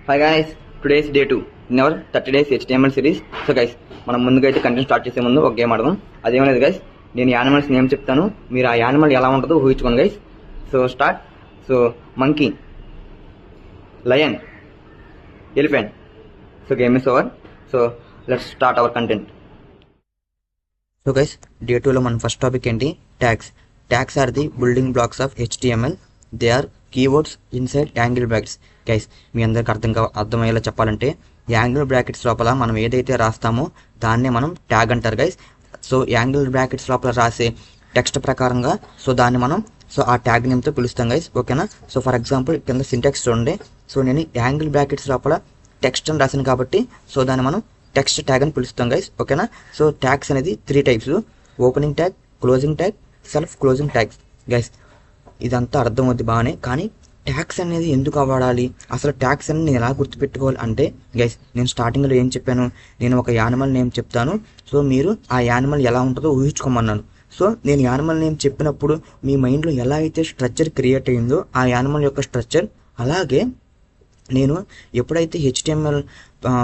Hi guys, today is day 2 in our 30 days HTML series. So guys, మనం ముందుగా అయితే content start చేసే ముందు ఒక గేమ్ ఆడదాం. అదేమో లేదు గైస్, నేను యానిమల్స్ నేమ్ చెప్తాను, మీరు ఆ యానిమల్ ఎలా ఉంటుందో ఊహించుకోండి guys. So start. So monkey, lion, elephant. So game is over. So let's start our content. So guys, day 2లో మన ఫస్ట్ టాపిక్ ఏంటి? Tags. Tags are the building blocks of HTML. They are keywords inside angle brackets. Guys, మీ అందరికి అర్థమయ్యేలా చెప్పాలంటే, angle brackets లోపల మనం ఏదైతే రాస్తామో దాన్నే మనం ట్యాగ్ అంటారు గైస్. సో యాంగిల్ బ్రాకెట్స్ లోపల రాసే టెక్స్ట్ ప్రకారంగా దాన్ని మనం ఆ ట్యాగ్ నేమ్తో పిలుస్తాం గైస్. ఓకేనా? సో ఫర్ ఎగ్జాంపుల్ కింద సింటాక్స్ చూడండి. సో నేను యాంగిల్ బ్రాకెట్స్ లోపల టెక్స్ట్ అని రాసాను కాబట్టి దాన్ని మనం టెక్స్ట్ ట్యాగ్ అని పిలుస్తాం గైస్. ఓకేనా? సో ట్యాగ్స్ అనేది 3 types: opening tag, closing tag, self closing tags. Guys, ఇదంతా అర్థమవుద్ది బాగానే, కానీ ట్యాగ్స్ అనేది ఎందుకు వాడాలి, అసలు ట్యాగ్స్ అని నేను ఎలా గుర్తుపెట్టుకోవాలి అంటే గైస్, నేను స్టార్టింగ్లో ఏం చెప్పాను? నేను ఒక యానిమల్ నేమ్ చెప్తాను, సో మీరు ఆ యానిమల్ ఎలా ఉంటుందో ఊహించుకోమన్నాను. సో నేను యానిమల్ నేమ్ చెప్పినప్పుడు మీ మైండ్లో ఎలా అయితే స్ట్రక్చర్ క్రియేట్ అయ్యిందో ఆ యానిమల్ యొక్క స్ట్రక్చర్, అలాగే నేను ఎప్పుడైతే HTML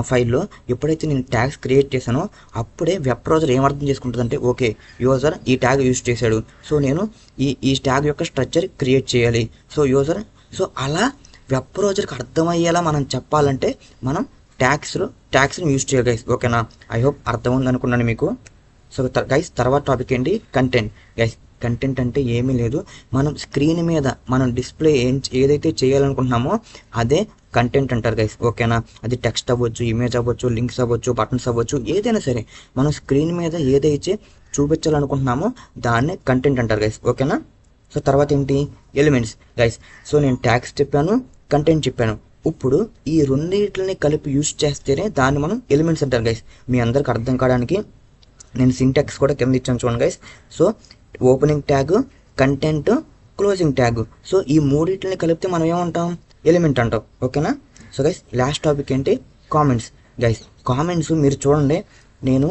ఫైల్లో ఎప్పుడైతే నేను ట్యాగ్స్ క్రియేట్ చేశానో అప్పుడే వెబ్ బ్రౌజర్ ఏం అర్థం చేసుకుంటుందంటే, ఓకే యూజర్ ఈ ట్యాగ్ యూజ్ చేశాడు, సో నేను ఈ ట్యాగ్ యొక్క స్ట్రక్చర్ క్రియేట్ చేయాలి. సో యూజర్ అలా వెబ్ బ్రౌజర్కి అర్థమయ్యేలా మనం చెప్పాలంటే మనం ట్యాగ్స్ని యూజ్ చేయాలి గైస్. ఓకేనా? ఐ హోప్ అర్థమైంది అనుకున్నాను మీకు. సో గైస్, తర్వాత టాపిక్ ఏంటి? కంటెంట్. గైస్, కంటెంట్ అంటే ఏమీ లేదు, మనం స్క్రీన్ మీద మనం డిస్ప్లే ఏదైతే చేయాలనుకుంటున్నామో అదే కంటెంట్ అంటారు గైస్. ఓకేనా? అది టెక్స్ట్ అవ్వచ్చు, ఇమేజ్ అవ్వచ్చు, లింక్స్ అవ్వచ్చు, బటన్స్ అవ్వచ్చు, ఏదైనా సరే మనం స్క్రీన్ మీద ఏదైతే చూపించాలనుకుంటున్నామో దాన్నే కంటెంట్ అంటారు గైస్. ఓకేనా? సో తర్వాత ఏంటి? ఎలిమెంట్స్. గైస్, సో నేను ట్యాగ్స్ చెప్పాను, కంటెంట్ చెప్పాను. ఇప్పుడు ఈ రెండింటిని కలిపి యూజ్ చేస్తేనే దాన్ని మనం ఎలిమెంట్స్ అంటారు గైస్. మీ అందరికి అర్థం కావడానికి నేను సింటాక్స్ కూడా కింద ఇచ్చాను చూడండి guys. So opening tag, content, closing tag. So ఈ మూడింటిని కలిపితే మనం ఏమంటాం? ఎలిమెంట్ అంటాం. ఓకేనా? సో గైస్, లాస్ట్ టాపిక్ ఏంటి? కామెంట్స్. గైస్, కామెంట్స్ మీరు చూడండి, నేను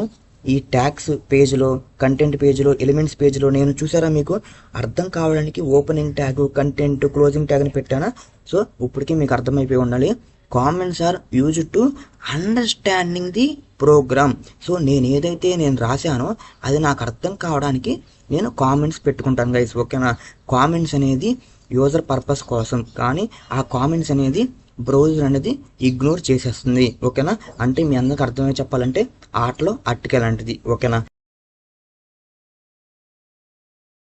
ఈ ట్యాగ్స్ పేజ్లో, కంటెంట్ పేజ్లో, ఎలిమెంట్స్ పేజ్లో నేను చూసారా మీకు అర్థం కావడానికి opening tag, content, closing tag అని పెట్టానా? సో ఇప్పటికీ మీకు అర్థమైపోయి ఉండాలి. Comments are used to understanding the program. So నేను రాశానో అది నాకు అర్థం కావడానికి నేను కామెంట్స్ పెట్టుకుంటాను గైస్. ఓకేనా? కామెంట్స్ అనేది యూజర్ పర్పస్ కోసం, కానీ ఆ కామెంట్స్ అనేది బ్రౌజర్ అనేది ఇగ్నోర్ చేసేస్తుంది. ఓకేనా? అంటే మీ అందరికి అర్థమై చెప్పాలంటే ఆటలో అట్టిక లాంటిది. ఓకేనా?